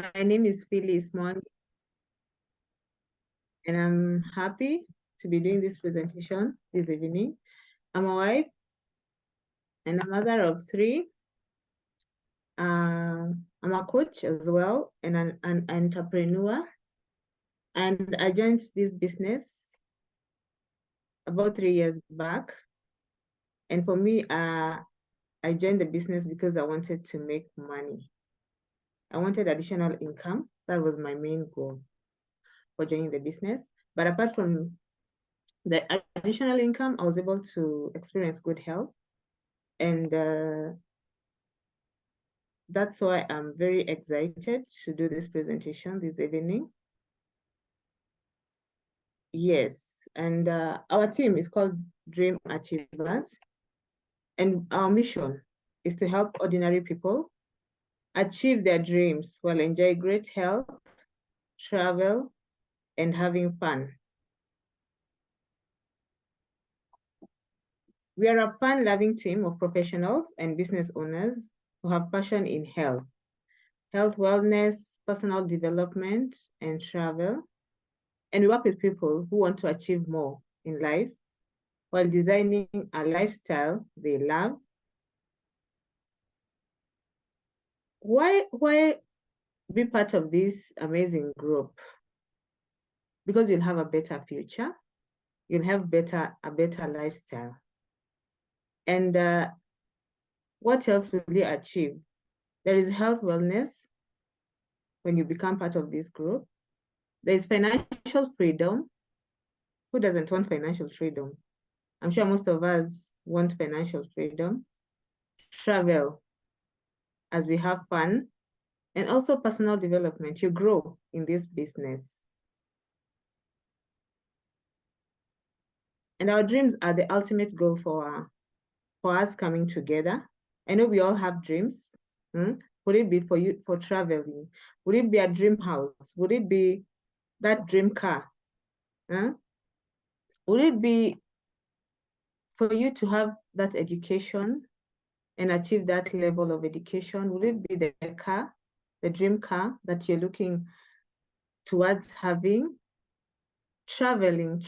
My name is Phyllis Mwangi, and I'm happy to be doing this presentation this evening. I'm a wife and a mother of three. I'm a coach as well and an entrepreneur. And I joined this business about 3 years back. And for me, I joined the business because I wanted to make money. I wanted additional income. That was my main goal for joining the business. But apart from the additional income, I was able to experience good health. And that's why I'm very excited to do this presentation this evening. Yes, and our team is called Dream Achievers. And our mission is to help ordinary people achieve their dreams while enjoy great health, travel, and having fun. We are a fun-loving team of professionals and business owners who have passion in health, wellness, personal development, and travel. And we work with people who want to achieve more in life while designing a lifestyle they love. Why be part of this amazing group? Because you'll have a better future, you'll have a better lifestyle. And what else will you achieve? There is health wellness when you become part of this group. There is financial freedom. Who doesn't want financial freedom? I'm sure most of us want financial freedom. Travel, as we have fun, and also personal development. You grow in this business. And our dreams are the ultimate goal for us coming together. I know we all have dreams. Would it be for you for traveling? Would it be a dream house? Would it be that dream car? Would it be for you to have that education and achieve that level of education? Would it be the car, the dream car that you're looking towards having? Traveling.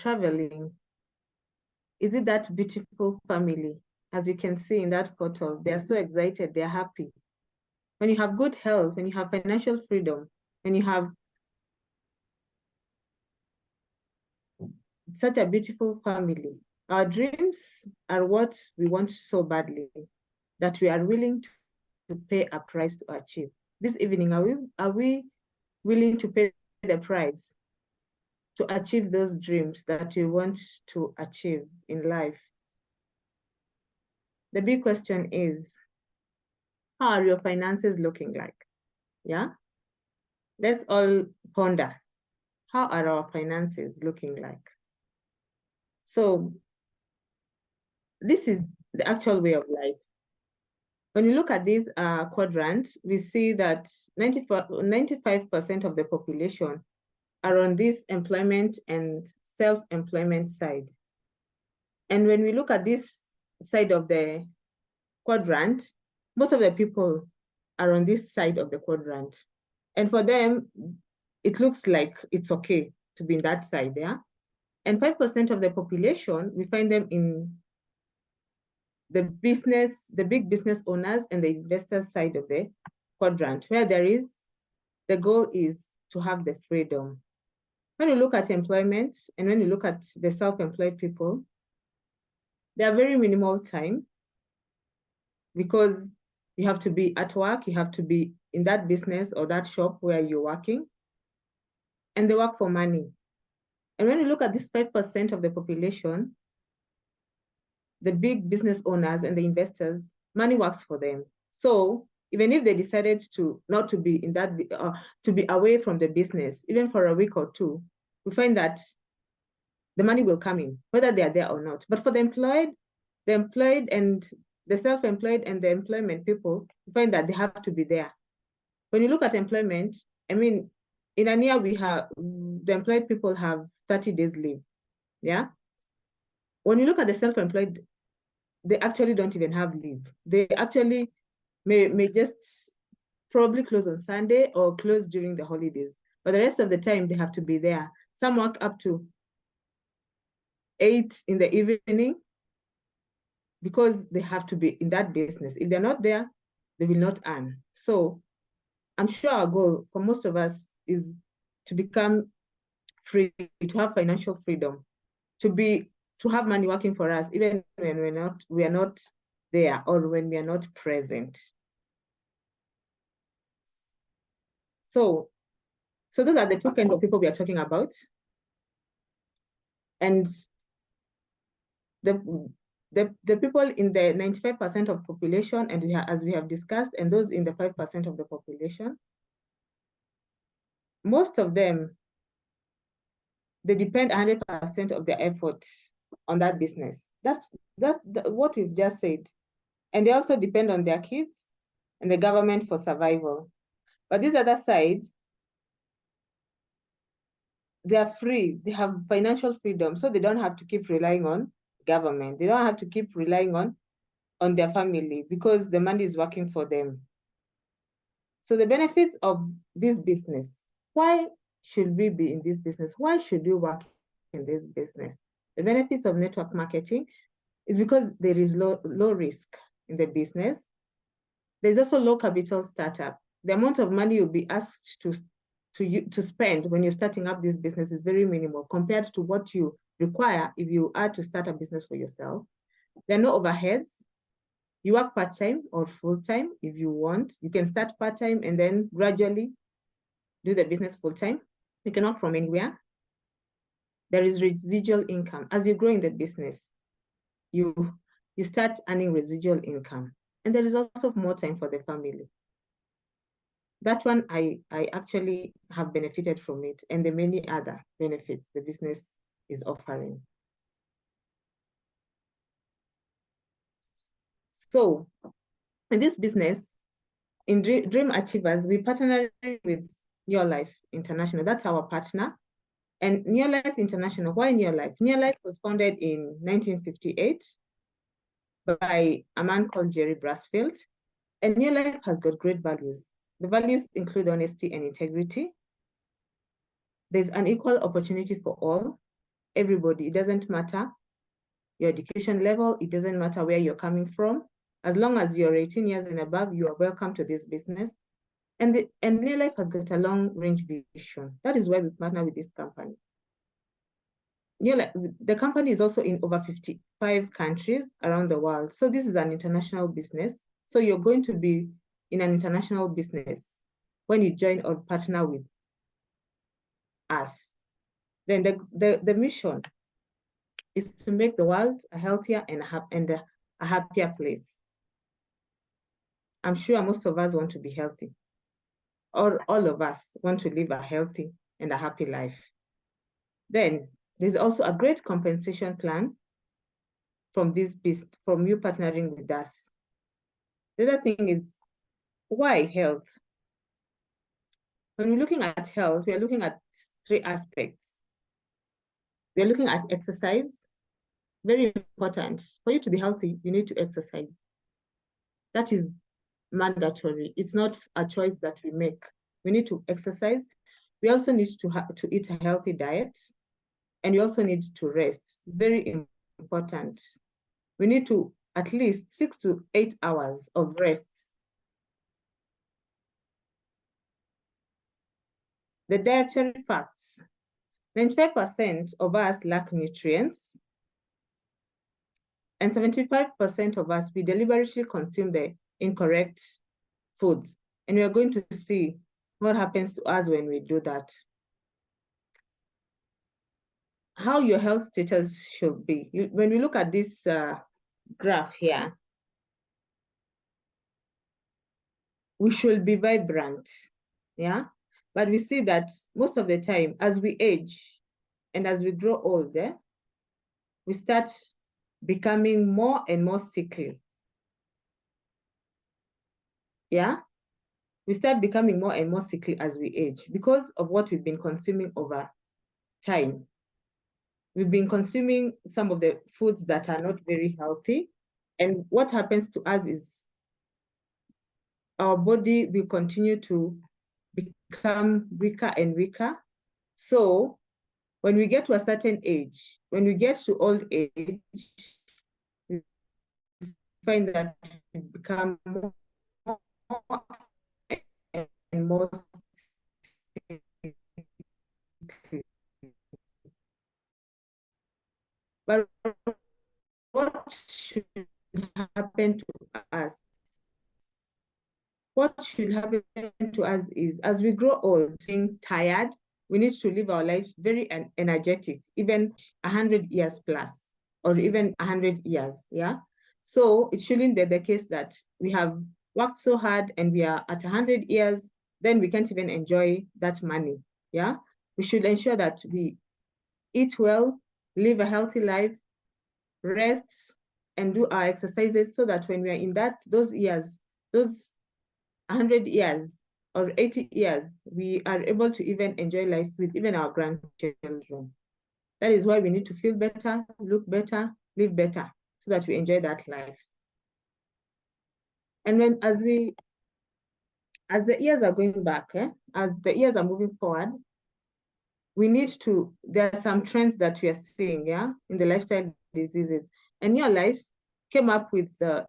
Is it that beautiful family? As you can see in that photo, they're so excited, they're happy. When you have good health, when you have financial freedom, when you have such a beautiful family, our dreams are what we want so badly that we are willing to pay a price to achieve. This evening, are we willing to pay the price to achieve those dreams that we want to achieve in life? The big question is, how are your finances looking like? Yeah? Let's all ponder. How are our finances looking like? So this is the actual way of life. When we look at these quadrants, we see that 95% of the population are on this employment and self-employment side. And when we look at this side of the quadrant, most of the people are on this side of the quadrant. And for them, it looks like it's okay to be in that side, yeah? And 5% of the population, we find them in the big business owners and the investors side of the quadrant, where the goal is to have the freedom. When you look at employment and when you look at the self-employed people, they are very minimal time because you have to be at work, you have to be in that business or that shop where you're working, and they work for money. And when you look at this 5% of the population, the big business owners and the investors, money works for them. So even if they decided to not to be in that, to be away from the business, even for a week or two, we find that the money will come in, whether they are there or not. But for the employed and the self-employed and the employment people, we find that they have to be there. When you look at employment, I mean, in a year, the employed people have 30 days leave, yeah? When you look at the self-employed, they actually don't even have leave. They actually may just probably close on Sunday or close during the holidays. But the rest of the time, they have to be there. Some work up to 8 in the evening because they have to be in that business. If they're not there, they will not earn. So I'm sure our goal for most of us is to become free, to have financial freedom, to have money working for us, even when we are not there or when we are not present. So those are the two kinds of people we are talking about. And the people in the 95% of population, and as we have discussed, and those in the 5% of the population, most of them, they depend 100% of their effort on that business. That's what we've just said. And they also depend on their kids and the government for survival. But this other side, they are free. They have financial freedom, so they don't have to keep relying on government. They don't have to keep relying on their family because the money is working for them. So the benefits of this business, why should we be in this business? Why should we work in this business? The benefits of network marketing is because there is low risk in the business. There's also low capital startup. The amount of money you'll be asked to spend when you're starting up this business is very minimal compared to what you require if you are to start a business for yourself. There are no overheads. You work part-time or full-time if you want. You can start part-time and then gradually do the business full-time. You can work from anywhere. There is residual income. As you grow in the business, you start earning residual income. And there is also more time for the family. That one, I actually have benefited from it, and the many other benefits the business is offering. So in this business, in Dream Achievers, we partner with Neolife International. That's our partner. And Neolife International, why Neolife? Neolife was founded in 1958 by a man called Jerry Brasfield. And Neolife has got great values. The values include honesty and integrity. There's an equal opportunity for all, everybody. It doesn't matter your education level. It doesn't matter where you're coming from. As long as you're 18 years and above, you are welcome to this business. And Neolife has got a long-range vision. That is why we partner with this company. Neolife, the company is also in over 55 countries around the world. So this is an international business. So you're going to be in an international business when you join or partner with us. Then the mission is to make the world a healthier and a happier place. I'm sure most of us want to be healthy, or all of us want to live a healthy and a happy life. Then there's also a great compensation plan from you partnering with us. The other thing is, why health? When we're looking at health, we are looking at 3 aspects. We're looking at exercise, very important. For you to be healthy, you need to exercise. That is mandatory. It's not a choice that we make. We need to exercise. We also need to eat a healthy diet, and we also need to rest. Very important. We need to at least 6 to 8 hours of rest. The dietary facts. 95% of us lack nutrients, and 75% of us, we deliberately consume the incorrect foods. And we are going to see what happens to us when we do that. How your health status should be. When we look at this graph here, we should be vibrant, yeah? But we see that most of the time, as we age and as we grow older, we start becoming more and more sickly. Yeah? We start becoming more and more sickly as we age because of what we've been consuming over time. We've been consuming some of the foods that are not very healthy. And what happens to us is our body will continue to become weaker and weaker. So when we get to a certain age, when we get to old age, we find that we become more and more sickly. But what should happen to us? What should happen to us is, as we grow old, being tired, we need to live our lives very energetic, even 100 years plus, or even 100 years, yeah? So it shouldn't be the case that we have worked so hard and we are at 100 years, then we can't even enjoy that money, yeah? We should ensure that we eat well, live a healthy life, rest, and do our exercises so that when we are in those years, those 100 years or 80 years, we are able to even enjoy life with even our grandchildren. That is why we need to feel better, look better, live better, so that we enjoy that life. And when, as the years are going back, as the years are moving forward, we need to, there are some trends that we are seeing, yeah, in the lifestyle diseases. And Neolife came up with the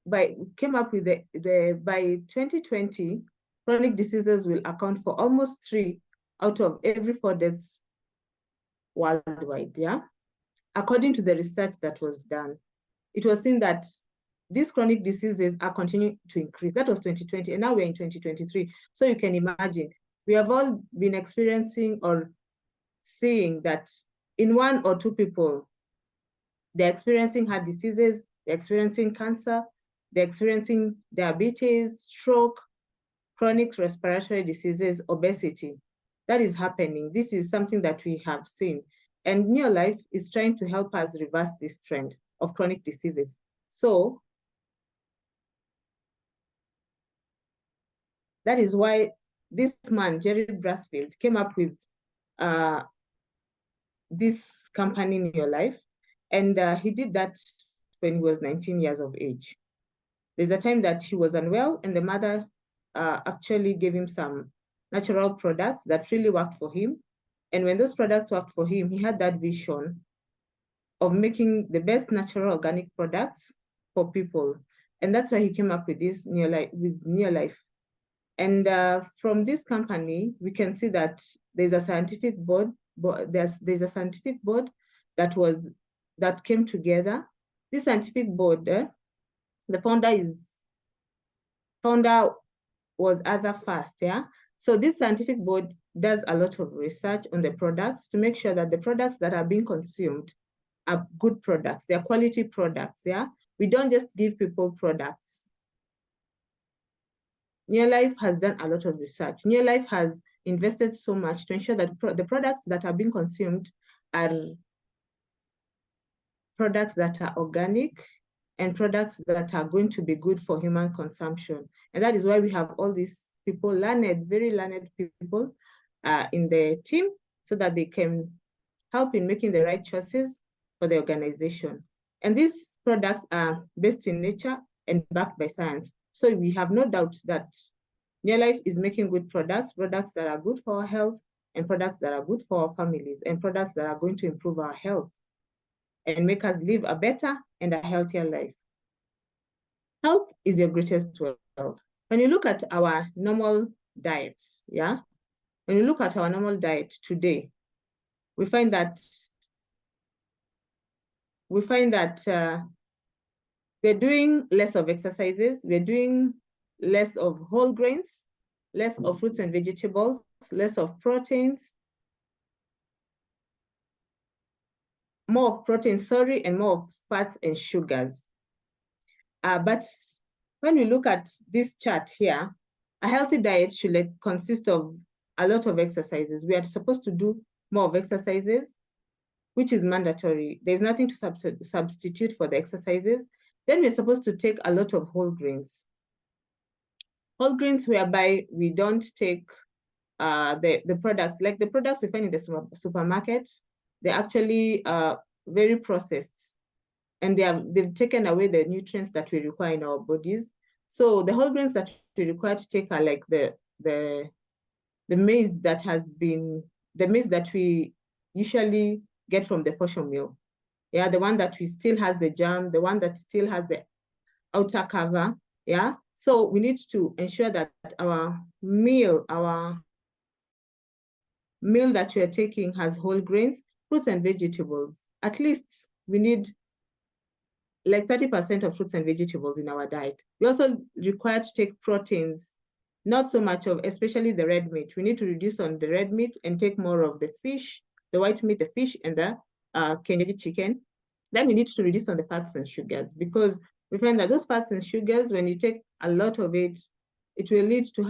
by 2020, chronic diseases will account for almost 3 out of every 4 deaths worldwide, yeah? According to the research that was done, it was seen that these chronic diseases are continuing to increase. That was 2020, and now we're in 2023. So you can imagine, we have all been experiencing or seeing that in 1 or 2 people, they're experiencing heart diseases, they're experiencing cancer, they're experiencing diabetes, stroke, chronic respiratory diseases, obesity. That is happening. This is something that we have seen. And Neolife is trying to help us reverse this trend of chronic diseases. So that is why this man, Jerry Brasfield, came up with this company, Neolife. And he did that when he was 19 years of age. There's a time that he was unwell, and the mother actually gave him some natural products that really worked for him. And when those products worked for him, he had that vision of making the best natural organic products for people. And that's why he came up with this Neolife. And from this company, we can see that there's a scientific board, there's a scientific board that came together. This scientific board, the founder was Other Fast, yeah? So this scientific board does a lot of research on the products to make sure that the products that are being consumed are good products, they're quality products, yeah? We don't just give people products. Neolife has done a lot of research. Neolife has invested so much to ensure that the products that are being consumed are products that are organic and products that are going to be good for human consumption. And that is why we have all these people, very learned people in the team, so that they can help in making the right choices for the organization. And these products are based in nature and backed by science. So we have no doubt that Neolife is making good products that are good for our health, and products that are good for our families, and products that are going to improve our health and make us live a better and a healthier life. Health is your greatest wealth. When you look at our normal diets, yeah? When you look at our normal diet today, we find that we're doing less of exercises, we're doing less of whole grains, less of fruits and vegetables, less of proteins, more of protein, and more of fats and sugars. But when we look at this chart here, a healthy diet should consist of a lot of exercises. We are supposed to do more of exercises, which is mandatory. There's nothing to substitute for the exercises. Then we're supposed to take a lot of whole grains. Whole grains whereby we don't take the products, like the products we find in the supermarkets, they're actually very processed. and they've taken away the nutrients that we require in our bodies. So the whole grains that we require to take are like the maize that the maize that we usually get from the portion meal. Yeah, the one that we still has the germ, the one that still has the outer cover. Yeah. So we need to ensure that our meal that we are taking has whole grains, fruits and vegetables. At least we need like 30% of fruits and vegetables in our diet. We also require to take proteins, not so much of, especially the red meat. We need to reduce on the red meat and take more of the fish, the white meat, the fish, and the Kenyan chicken. Then we need to reduce on the fats and sugars, because we find that those fats and sugars, when you take a lot of it, it will lead to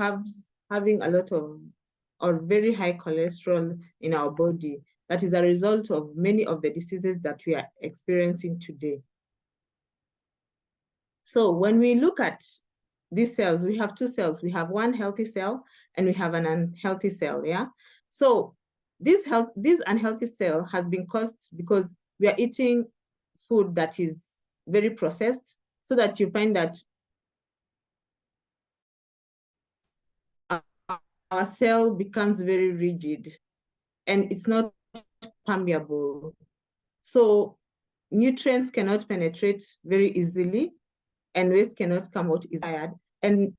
having a lot of or very high cholesterol in our body. That is a result of many of the diseases that we are experiencing today. So when we look at these cells, we have two cells. We have one healthy cell and we have an unhealthy cell, yeah? So this unhealthy cell has been caused because we are eating food that is very processed, so that you find that our cell becomes very rigid and it's not permeable. So nutrients cannot penetrate very easily and waste cannot come out easily. And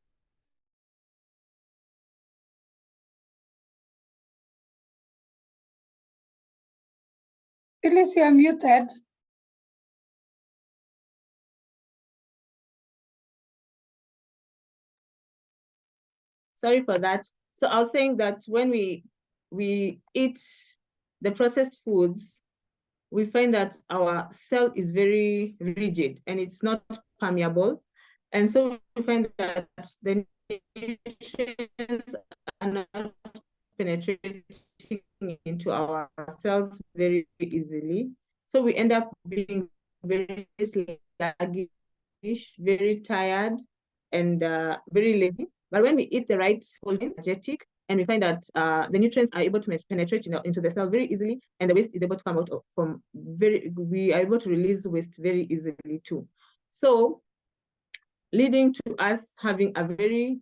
Phyllis, you're muted. Sorry for that. So I was saying that when we eat the processed foods, we find that our cell is very rigid and it's not permeable. And so we find that the nutrients are not penetrating into our cells very easily. So we end up being very sluggish, very tired, and very lazy. But when we eat the right whole grains, energetic, and we find that the nutrients are able to penetrate into the cell very easily, and the waste is able to come out from we are able to release waste very easily too. So leading to us having a very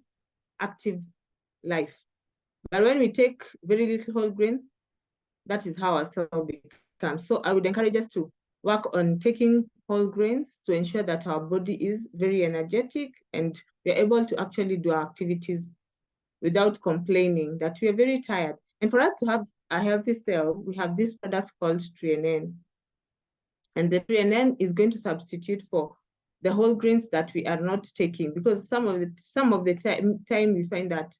active life. But when we take very little whole grain, that is how our cell becomes. So I would encourage us to work on taking whole grains to ensure that our body is very energetic and we're able to actually do our activities without complaining that we are very tired. And for us to have a healthy cell, we have this product called TRNN. And the TRNN is going to substitute for the whole grains that we are not taking, because some of the time we find that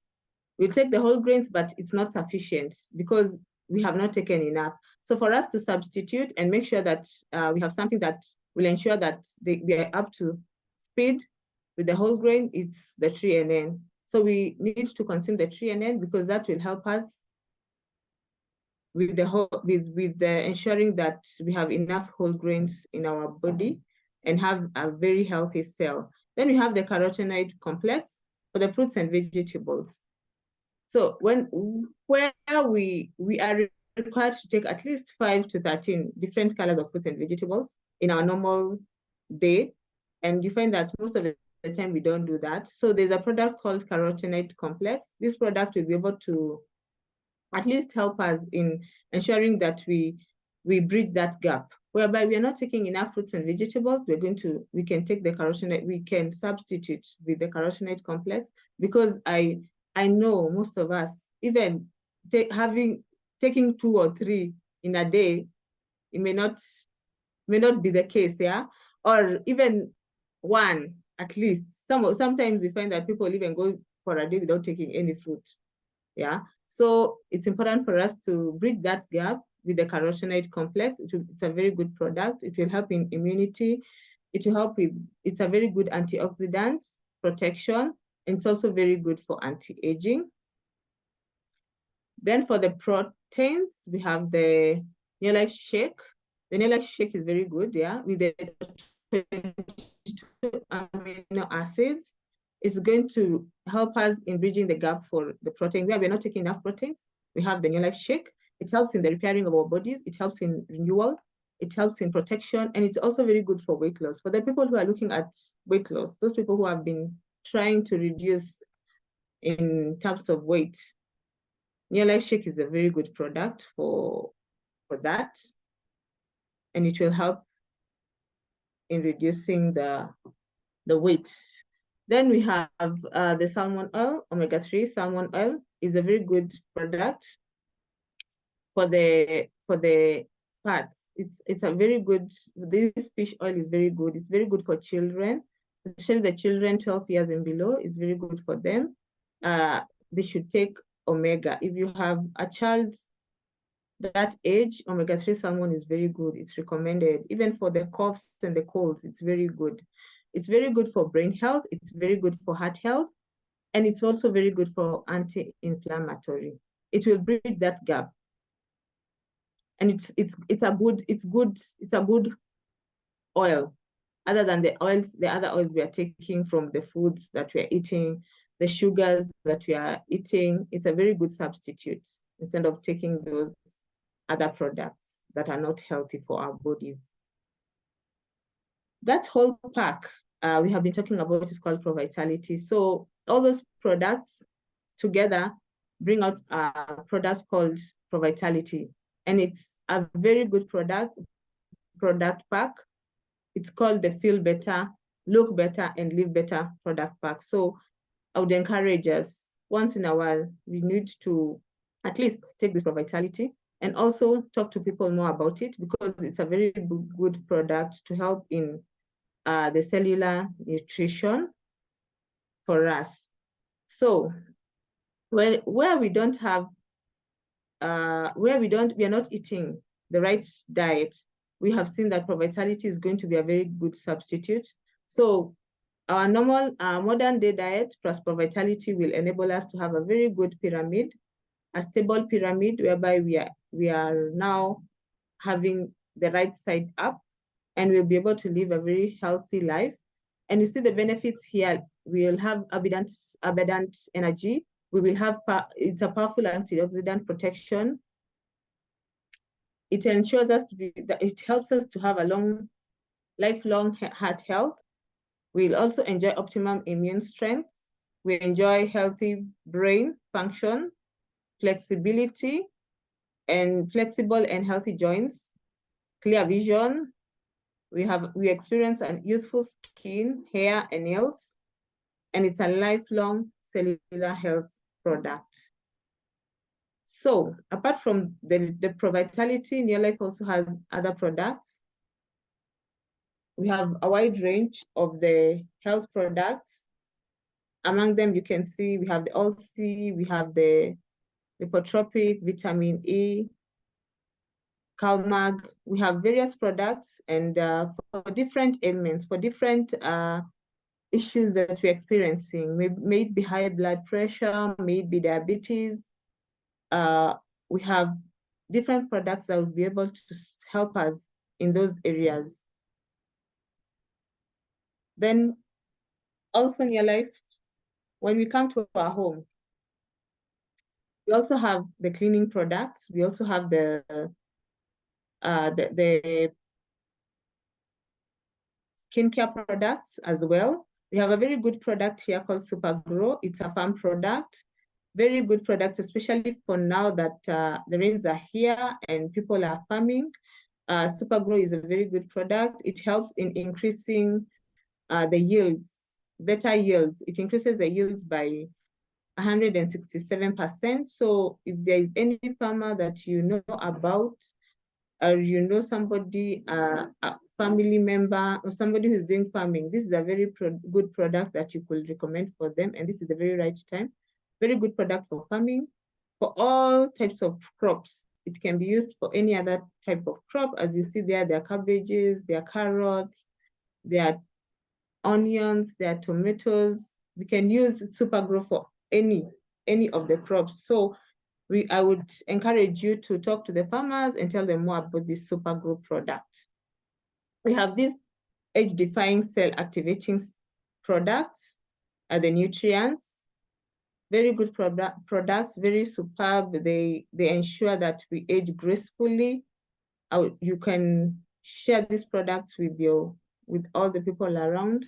we'll take the whole grains, but it's not sufficient because we have not taken enough. So for us to substitute and make sure that we have something that will ensure that we are up to speed with the whole grain, it's the TRNN. So we need to consume the TRNN because that will help us with the ensuring that we have enough whole grains in our body and have a very healthy cell. Then we have the carotenoid complex for the fruits and vegetables. So where we are required to take at least 5 to 13 different colors of fruits and vegetables in our normal day, and you find that most of the time we don't do that. So there's a product called carotenoid complex. This product will be able to at least help us in ensuring that we bridge that gap, whereby we are not taking enough fruits and vegetables. We can take the carotenoid, we can substitute with the carotenoid complex, because I know most of us, even taking 2 or 3 in a day, it may not be the case, yeah, or even 1 at least. Sometimes we find that people even go for a day without taking any fruit, yeah. So it's important for us to bridge that gap with the carotenoid complex. It's a very good product. It will help in immunity. It will help it's a very good antioxidant protection. And it's also very good for anti-aging. Then for the proteins, we have the Neolife shake. The Neolife shake is very good, yeah, with the 22 amino acids. It's going to help us in bridging the gap for the protein. Where we're not taking enough proteins, we have the Neolife shake. It helps in the repairing of our bodies. It helps in renewal. it helps in protection, and it's also very good for weight loss. For the people who are looking at weight loss, those people who have been trying to reduce in terms of weight, Neolife Shake is a very good product for that, and it will help in reducing the weight. Then we have the salmon oil, omega-3 salmon oil is a very good product for the fats. It's a very good, this fish oil is very good. It's very good for children, especially the children 12 years and below. It's very good for them. They should take omega. If you have a child that age, omega-3 salmon is very good. It's recommended. Even for the coughs and the colds, it's very good. It's very good for brain health. It's very good for heart health. And it's also very good for anti-inflammatory. It will bridge that gap. And it's a good oil, other than the other oils we are taking from the foods that we are eating, the sugars that we are eating. It's a very good substitute instead of taking those other products that are not healthy for our bodies. That whole pack we have been talking about is called Pro Vitality. So all those products together bring out a product called Pro Vitality, and it's a very good product pack. It's called the Feel Better, Look Better, and Live Better product pack. So I would encourage us, once in a while, we need to at least take this Pro Vitality and also talk to people more about it, because it's a very good product to help in the cellular nutrition for us. So where we don't have, we are not eating the right diet, we have seen that Pro Vitality is going to be a very good substitute. So our normal modern day diet plus Pro Vitality will enable us to have a very good pyramid, a stable pyramid, whereby we are now having the right side up, and we'll be able to live a very healthy life. And you see the benefits here. We will have abundant energy. We will have, it's a powerful antioxidant protection. It ensures us to be, it helps us to have a lifelong heart health. We'll also enjoy optimum immune strength. We enjoy healthy brain function, flexibility, and flexible and healthy joints, clear vision. We experience a youthful skin, hair, and nails, and it's a lifelong cellular health product. So apart from the Pro Vitality, Neolife also has other products. We have a wide range of the health products. Among them, you can see we have the All-C, we have the lipotropic, vitamin E, CalMag. We have various products, and for different ailments, for different issues that we're experiencing, may it be high blood pressure, may it be diabetes, we have different products that will be able to help us in those areas. Then also in your life, when we come to our home, we also have the cleaning products. We also have the skincare products as well. We have a very good product here called Super Grow. It's a farm product, very good product, especially for now that the rains are here and people are farming. Super Grow is a very good product. It helps in increasing the yields, better yields. It increases the yields by 167%. So if there is any farmer that you know about, or you know somebody, a family member, or somebody who's doing farming, this is a very good product that you could recommend for them. And this is the very right time. Very good product for farming, for all types of crops. It can be used for any other type of crop. As you see there are cabbages, there are carrots, there are onions, there are tomatoes. We can use Super Grow for any of the crops. So I would encourage you to talk to the farmers and tell them more about this Super Grow product. We have these age-defying cell activating products, the nutrients, very good products, very superb. They ensure that we age gracefully. you can share these products with all the people around,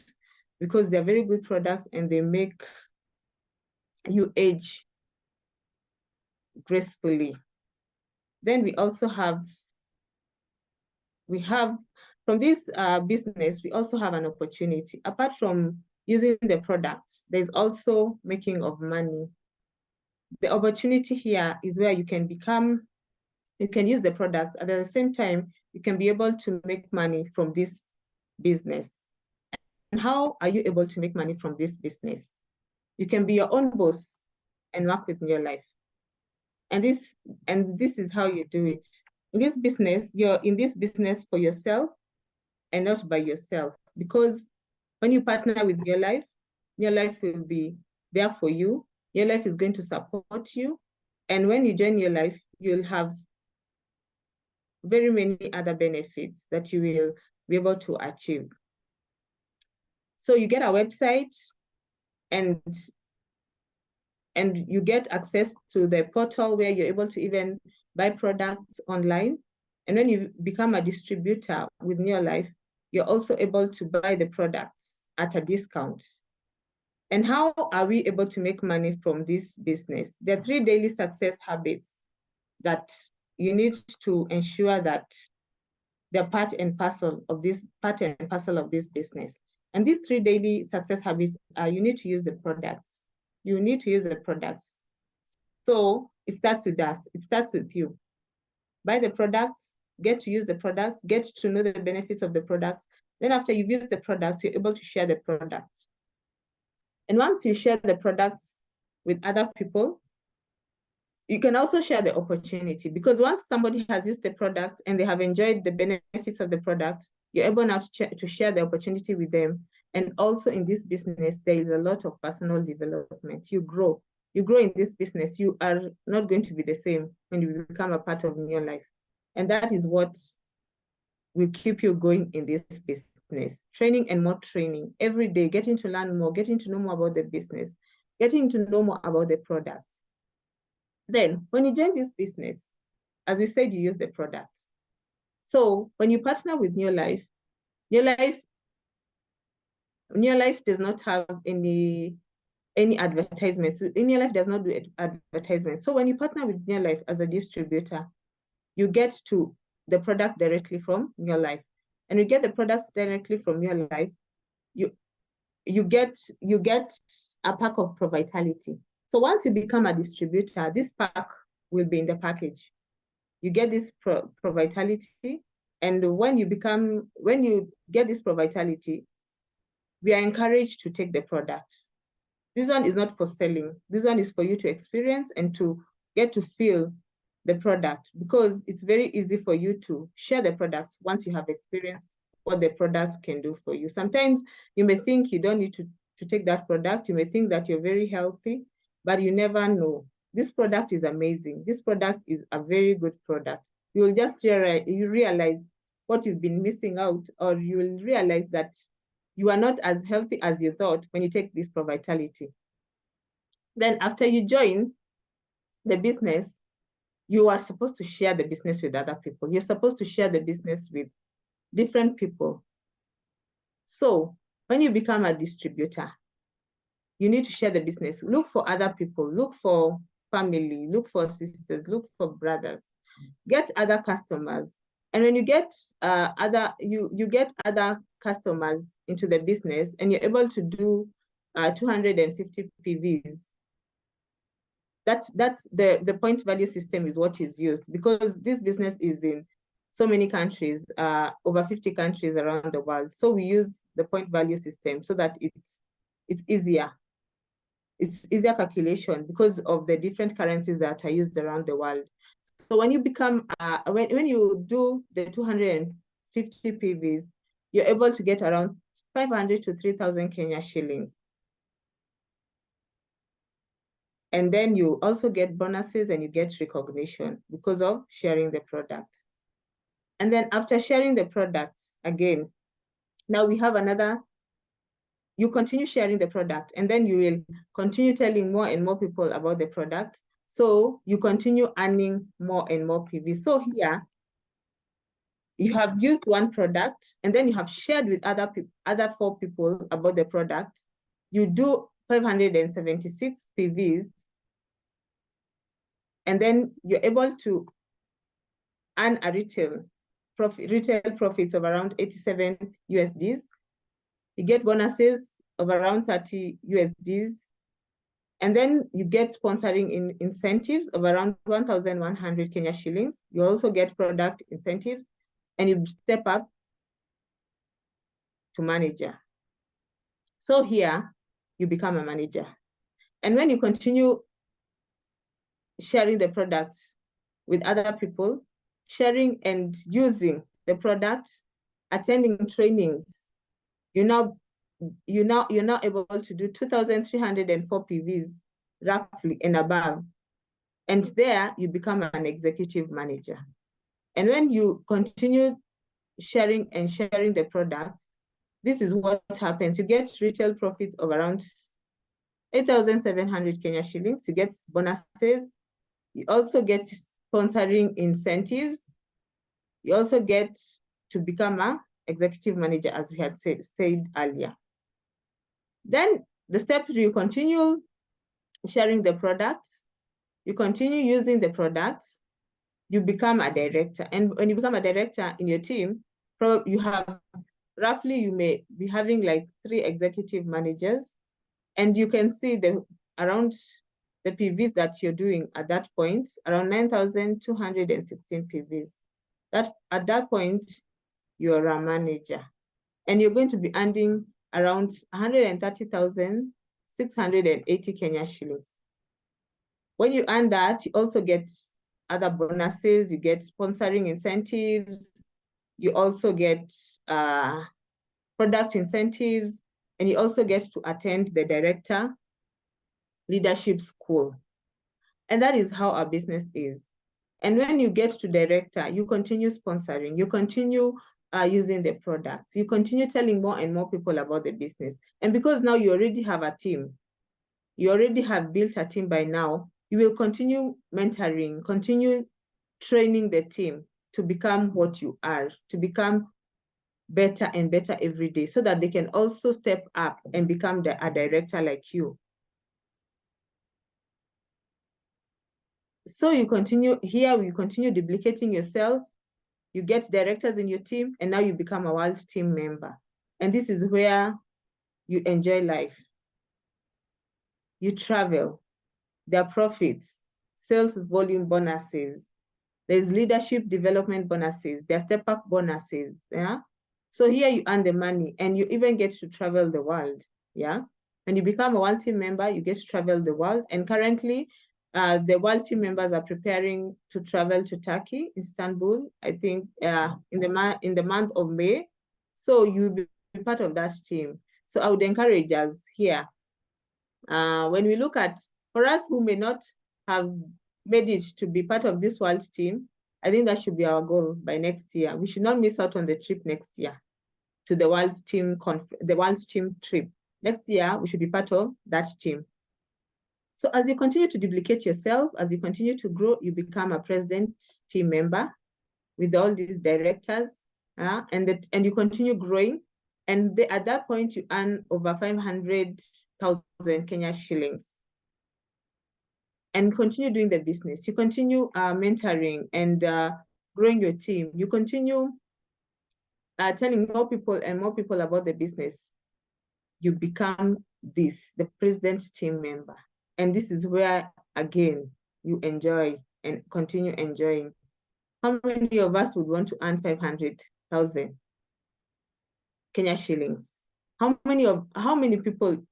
because they're very good products and they make you age gracefully. Then we also have from this business, we also have an opportunity. Apart from using the products, there's also making of money. The opportunity here is where you can use the products, and at the same time, you can be able to make money from this business. And how are you able to make money from this business? You can be your own boss and work with Neolife. And this is how you do it. In this business, you're in this business for yourself and not by yourself. Because when you partner with Neolife will be there for you. Neolife is going to support you. And when you join Neolife, you'll have very many other benefits that you will be able to achieve. So you get a website, and you get access to the portal where you're able to even buy products online. And when you become a distributor with Neolife, you're also able to buy the products at a discount. And how are we able to make money from this business? There are 3 daily success habits that you need to ensure that they're part and parcel of this business. And these 3 daily success habits are: you need to use the products. You need to use the products. So it starts with us. It starts with you. Buy the products, get to use the products, get to know the benefits of the products. Then after you've used the products, you're able to share the products. And once you share the products with other people, you can also share the opportunity, because once somebody has used the product and they have enjoyed the benefits of the product, you're able now to share the opportunity with them. And also in this business, there is a lot of personal development. You grow in this business. You are not going to be the same when you become a part of Neolife. And that is what will keep you going in this business. Training and more training every day, getting to learn more, getting to know more about the business, getting to know more about the products. Then when you join this business, as we said, you use the products. So when you partner with Neolife does not have any advertisements. Neolife does not do advertisements. So when you partner with Neolife as a distributor, you get to the product directly from Neolife. And you get the products directly from Neolife, you get a pack of Pro-Vitality. So once you become a distributor, this pack will be in the package. You get this Pro-Vitality, and when you get this Pro-Vitality, we are encouraged to take the products. This one is not for selling. This one is for you to experience and to get to feel the product, because it's very easy for you to share the products once you have experienced what the product can do for you. Sometimes you may think you don't need to take that product. You may think that you're very healthy, but you never know. This product is amazing. This product is a very good product. You will just realize what you've been missing out, or you will realize that you are not as healthy as you thought when you take this Pro-Vitality. Then after you join the business, you are supposed to share the business with other people. You're supposed to share the business with different people. So when you become a distributor, you need to share the business. Look for other people, look for family, look for sisters, look for brothers, get other customers. And when you get you get other customers into the business, and you're able to do 250 PVs, that's the point value system is what is used, because this business is in so many countries, over 50 countries around the world. So we use the point value system so that it's easier. It's easier calculation because of the different currencies that are used around the world. So when you become, when you do the 250 PVs, you're able to get around 500 to 3,000 Kenya shillings. And then you also get bonuses and you get recognition because of sharing the products. And then after sharing the products, again, now we have another, you continue sharing the product, and then you will continue telling more and more people about the product. So you continue earning more and more PV. So here, you have used one product and then you have shared with other 4 people about the product. You do 576 PVs, and then you're able to earn a retail profits of around 87 USDs. You get bonuses of around 30 USDs. And then you get sponsoring incentives of around 1,100 Kenya shillings. You also get product incentives, and you step up to manager. So here, you become a manager. And when you continue sharing the products with other people, sharing and using the products, attending trainings, you're now able to do 2,304 PVs roughly and above. And there you become an executive manager. And when you continue sharing the products, this is what happens. You get retail profits of around 8,700 Kenya shillings. You get bonuses. You also get sponsoring incentives. You also get to become an executive manager, as we had said earlier. Then the step 3, you continue sharing the products. You continue using the products. You become a director. And when you become a director in your team, you have roughly, you may be having like 3 executive managers. And you can see around the PVs that you're doing at that point, around 9,216 PVs. At that point, you're a manager. And you're going to be earning around 130,680 Kenya shillings. When you earn that, you also get other bonuses. You get sponsoring incentives. You also get product incentives. And you also get to attend the director leadership school. And that is how our business is. And when you get to director, you continue sponsoring, you continue using the products, you continue telling more and more people about the business. And because now you already have a team, you already have built a team by now, you will continue mentoring, continue training the team to become what you are, to become better and better every day, so that they can also step up and become a director like you. So you continue duplicating yourself, you get directors in your team, and now you become a world team member. And this is where you enjoy life. You travel, there are profits, sales volume bonuses, there's leadership development bonuses, there are step-up bonuses, yeah? So here you earn the money, and you even get to travel the world, yeah? When you become a world team member, you get to travel the world, and currently, the world team members are preparing to travel to Turkey, Istanbul, I think in the month of May. So you'll be part of that team. So I would encourage us here, when we look at, for us who may not have made it to be part of this world team, I think that should be our goal by next year. We should not miss out on the trip next year to the world team trip. Next year, we should be part of that team. So as you continue to duplicate yourself, as you continue to grow, you become a president team member with all these directors, and you continue growing. And at that point, you earn over 500,000 Kenya shillings. And continue doing the business. You continue mentoring and growing your team. You continue telling more people about the business. You become the president team member. And this is where, again, you enjoy and continue enjoying. How many of us would want to earn 500,000 Kenya shillings? How many people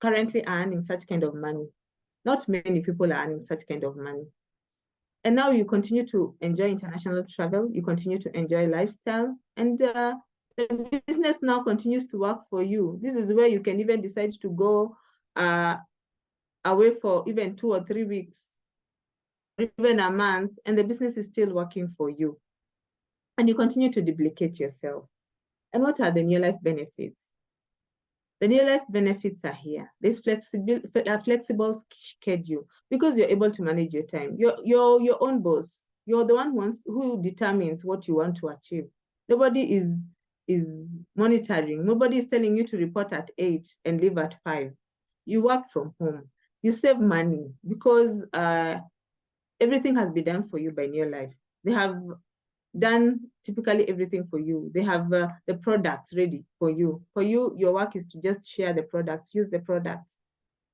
currently are earning such kind of money? Not many people are earning such kind of money. And now you continue to enjoy international travel, you continue to enjoy lifestyle, and the business now continues to work for you. This is where you can even decide to go away for even 2 or 3 weeks, even a month, and the business is still working for you. And you continue to duplicate yourself. And what are the Neolife benefits? The Neolife benefits are here. There's flexible schedule, because you're able to manage your time. You're your own boss. You're the one who determines what you want to achieve. Nobody is monitoring. Nobody is telling you to report at 8 and leave at 5. You work from home. You save money because everything has been done for you by Neolife. They have done typically everything for you. They have the products ready for you. For you, your work is to just share the products, use the products.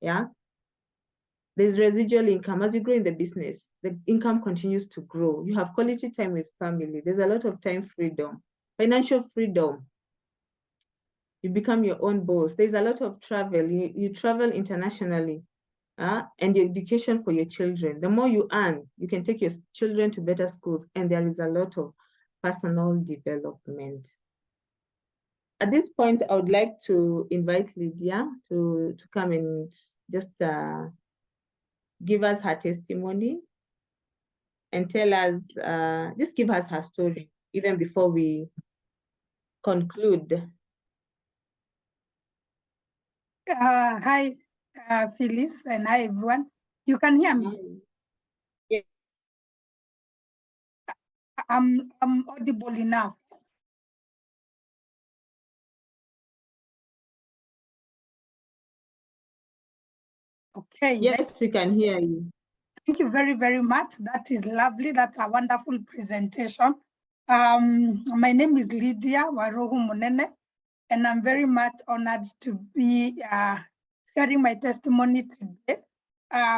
Yeah. There's residual income. As you grow in the business, the income continues to grow. You have quality time with family. There's a lot of time freedom, financial freedom. You become your own boss. There's a lot of travel. You travel internationally. And the education for your children. The more you earn, you can take your children to better schools, and there is a lot of personal development. At this point, I would like to invite Lydia to come and just give us her testimony and tell us, just give us her story, even before we conclude. Hi, Phyllis, and hi, everyone. You can hear me? Yeah. I'm audible enough. Okay. Yes, we can hear you. Thank you very, very much. That is lovely. That's a wonderful presentation. My name is Lydia Warohu Munene, and I'm very much honored to be sharing my testimony today.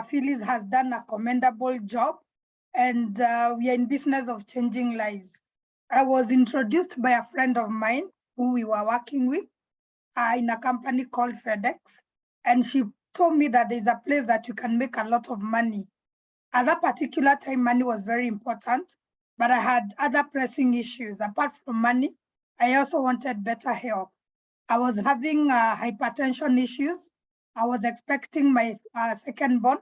Phyllis has done a commendable job, and we are in business of changing lives. I was introduced by a friend of mine who we were working with in a company called FedEx, and she told me that there's a place that you can make a lot of money. At that particular time, money was very important, but I had other pressing issues. Apart from money, I also wanted better health. I was having hypertension issues. I was expecting my second born.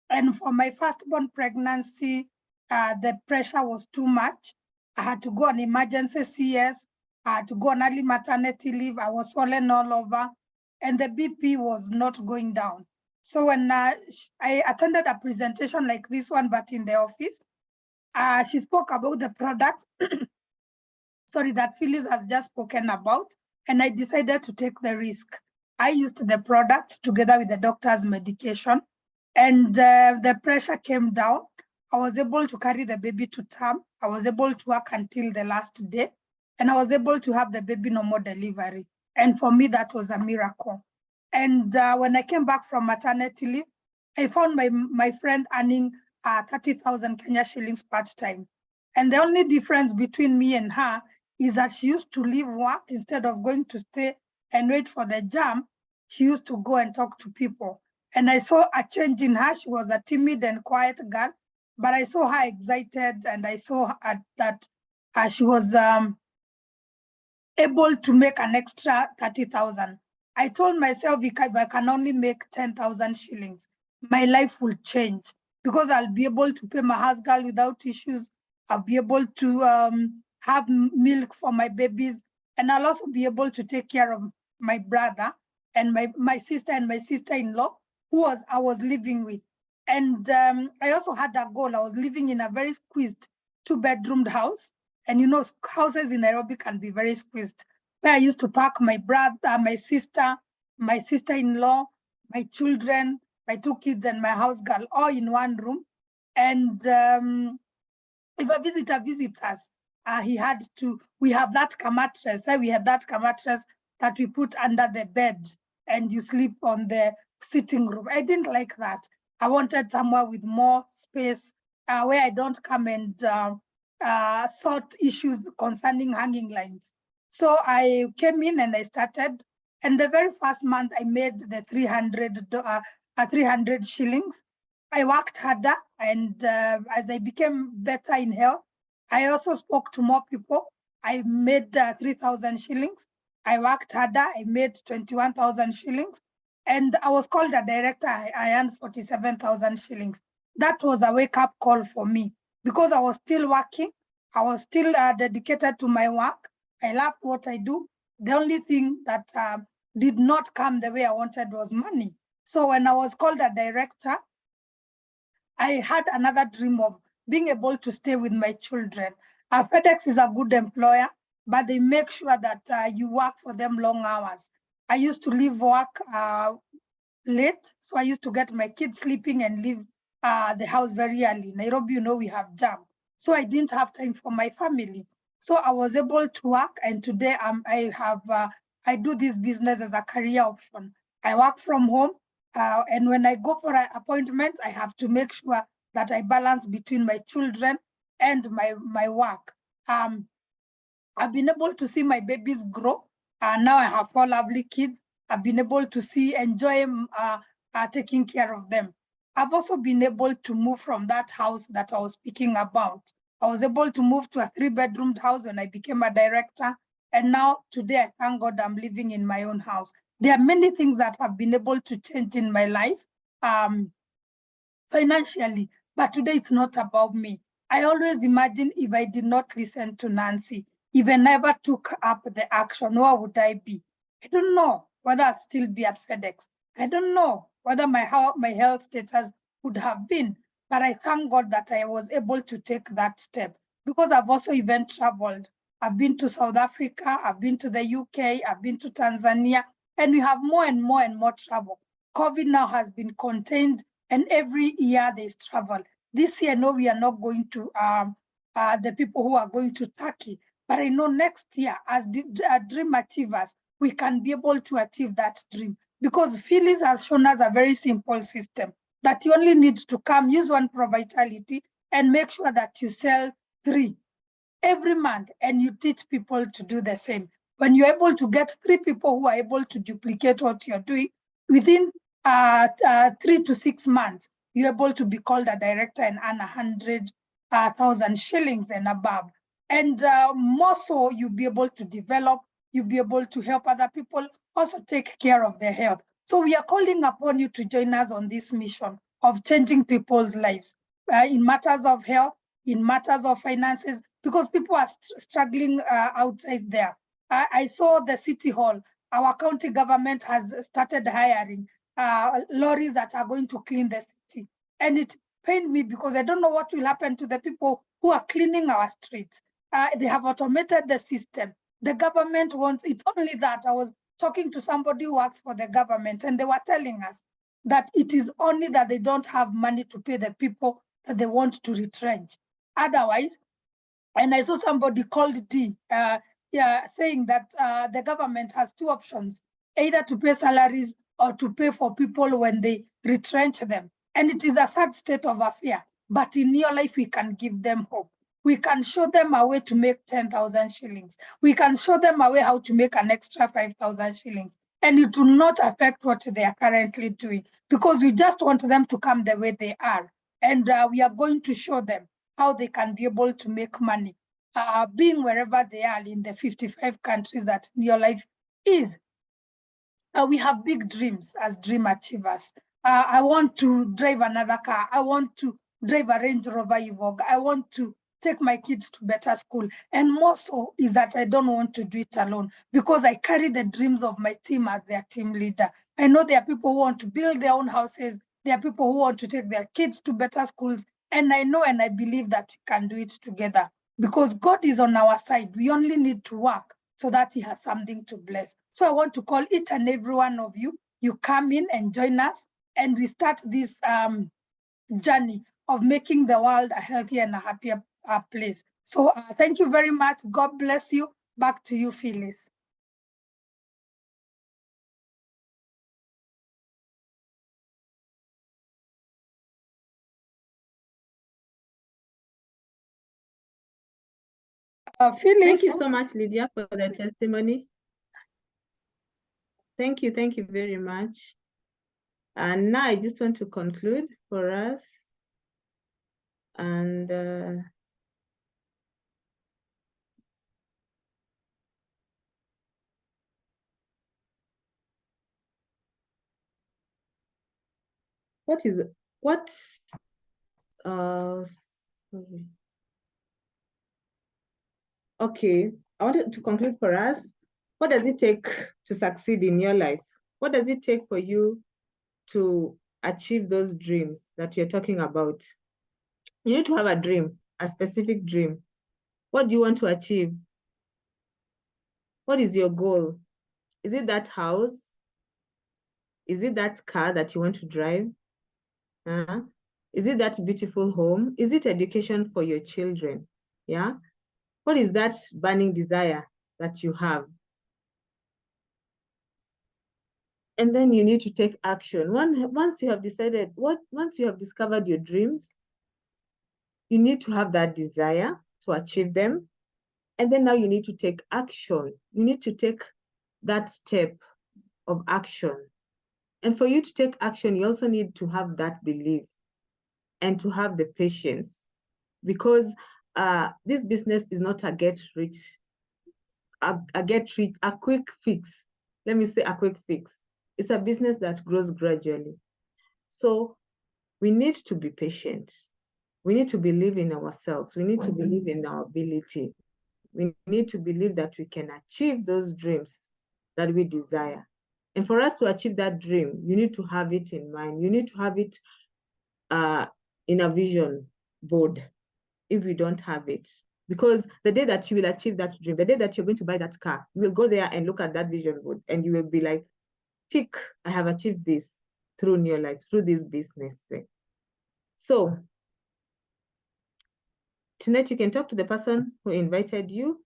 And for my firstborn pregnancy, the pressure was too much. I had to go on emergency CS. I had to go on early maternity leave. I was swollen all over, and the BP was not going down. So when I attended a presentation like this one, but in the office, she spoke about the product, that Phyllis has just spoken about, and I decided to take the risk. I used the product together with the doctor's medication, and the pressure came down. I was able to carry the baby to term. I was able to work until the last day, and I was able to have the baby normal delivery. And for me, that was a miracle. And when I came back from maternity leave, I found my friend earning 30,000 Kenya shillings part-time. And the only difference between me and her is that she used to leave work instead of going to stay and wait for the jam. She used to go and talk to people. And I saw a change in her. She was a timid and quiet girl, but I saw her excited, and I saw that she was able to make an extra 30,000. I told myself, if I can only make 10,000 shillings, my life will change, because I'll be able to pay my house girl without issues. I'll be able to have milk for my babies, and I'll also be able to take care of my brother and my sister and my sister-in-law, who I was living with. And I also had a goal. I was living in a very squeezed 2-bedroomed house. And you know, houses in Nairobi can be very squeezed, where I used to park my brother, my sister-in-law, my children, my 2 kids, and my house girl, all in one room. And if a visitor visits us, we have that mattress. We have that mattress that we put under the bed, and you sleep on the sitting room. I didn't like that. I wanted somewhere with more space, where I don't come and sort issues concerning hanging lines. So I came in and I started, and the very first month I made the 300 shillings. I worked harder, and as I became better in health, I also spoke to more people. I made 3,000 shillings. I worked harder. I made 21,000 shillings. And I was called a director. I earned 47,000 shillings. That was a wake-up call for me, because I was still working. I was still dedicated to my work. I loved what I do. The only thing that did not come the way I wanted was money. So when I was called a director, I had another dream of being able to stay with my children. FedEx is a good employer. but they make sure that you work for them long hours. I used to leave work late, so I used to get my kids sleeping and leave the house very early. Nairobi, we have jam, so I didn't have time for my family. So I was able to work, and today I do this business as a career option. I work from home, and when I go for appointments, I have to make sure that I balance between my children and my work. I've been able to see my babies grow. Now I have 4 lovely kids. I've been able to enjoy taking care of them. I've also been able to move from that house that I was speaking about. I was able to move to a 3-bedroom house when I became a director. And now today, I thank God I'm living in my own house. There are many things that have been able to change in my life financially, but today it's not about me. I always imagine if I did not listen to Nancy, if I never took up the action, where would I be? I don't know whether I'd still be at FedEx. I don't know whether my health status would have been, but I thank God that I was able to take that step, because I've also even traveled. I've been to South Africa, I've been to the UK, I've been to Tanzania, and we have more and more and more travel. COVID now has been contained, and every year there's travel. This year, no, we are not going to the people who are going to Turkey, but I know next year, as dream achievers, we can be able to achieve that dream, because Phyllis has shown us a very simple system that you only need to come, use one Pro Vitality, and make sure that you sell 3 every month, and you teach people to do the same. When you're able to get 3 people who are able to duplicate what you're doing, within 3 to 6 months, you're able to be called a director and earn 100,000 shillings and above. And more so, you'll be able to develop, you'll be able to help other people also take care of their health. So we are calling upon you to join us on this mission of changing people's lives in matters of health, in matters of finances, because people are struggling outside there. I saw the city hall. Our county government has started hiring lorries that are going to clean the city. And it pained me, because I don't know what will happen to the people who are cleaning our streets. They have automated the system. The government wants it. Only that, I was talking to somebody who works for the government, and they were telling us that it is only that they don't have money to pay the people that they want to retrench. Otherwise, and I saw somebody called D, saying that the government has 2 options, either to pay salaries or to pay for people when they retrench them. And it is a sad state of affair. But in Neolife, we can give them hope. We can show them a way to make 10,000 shillings. We can show them a way how to make an extra 5,000 shillings. And it will not affect what they are currently doing, because we just want them to come the way they are. And we are going to show them how they can be able to make money, being wherever they are in the 55 countries that Neolife is. We have big dreams as dream achievers. I want to drive another car. I want to drive a Range Rover Evoque. I want to take my kids to better school. And more so is that I don't want to do it alone, because I carry the dreams of my team as their team leader. I know there are people who want to build their own houses. There are people who want to take their kids to better schools. And I know and I believe that we can do it together, because God is on our side. We only need to work so that He has something to bless. So I want to call each and every one of you. You come in and join us, and we start this journey of making the world a healthier and a happier place. So thank you very much. God bless you. Back to you, Phyllis. Phyllis. Thank you so much, Lydia, for the testimony. Thank you very much. And now I just want to conclude for us. And sorry. Okay, I wanted to conclude for us. What does it take to succeed in your life? What does it take for you to achieve those dreams that you're talking about? You need to have a dream, a specific dream. What do you want to achieve? What is your goal? Is it that house? Is it that car that you want to drive? Is it that beautiful home? Is it education for your children? Yeah. What is that burning desire that you have? And then you need to take action. Once you have decided, once you have discovered your dreams, you need to have that desire to achieve them. And then now you need to take action. You need to take that step of action. And for you to take action, you also need to have that belief and to have the patience, because this business is not a quick fix. Let me say a quick fix. It's a business that grows gradually. So we need to be patient. We need to believe in ourselves. We need to believe in our ability. We need to believe that we can achieve those dreams that we desire. And for us to achieve that dream, you need to have it in mind. You need to have it in a vision board if you don't have it. Because the day that you will achieve that dream, the day that you're going to buy that car, you will go there and look at that vision board and you will be like, tick, I have achieved this through Neolife, through this business. So tonight you can talk to the person who invited you.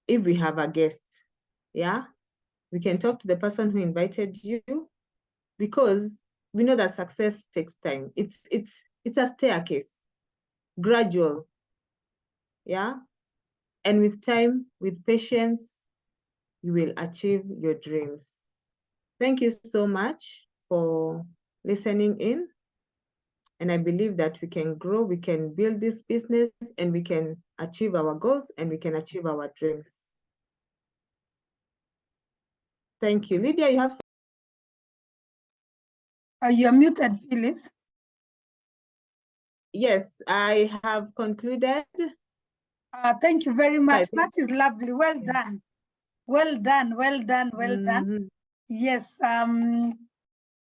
If we have a guest, yeah, we can talk to the person who invited you, because we know that success takes time. It's a staircase, gradual, yeah. And with time, with patience, you will achieve your dreams. Thank you so much for listening in. And I believe that we can grow, we can build this business, and we can achieve our goals, and we can achieve our dreams. Thank you. Lydia, you have... You're muted, Phyllis. Yes, I have concluded. Thank you very much. That is lovely. Well done. Well done, well done, well done. Yes,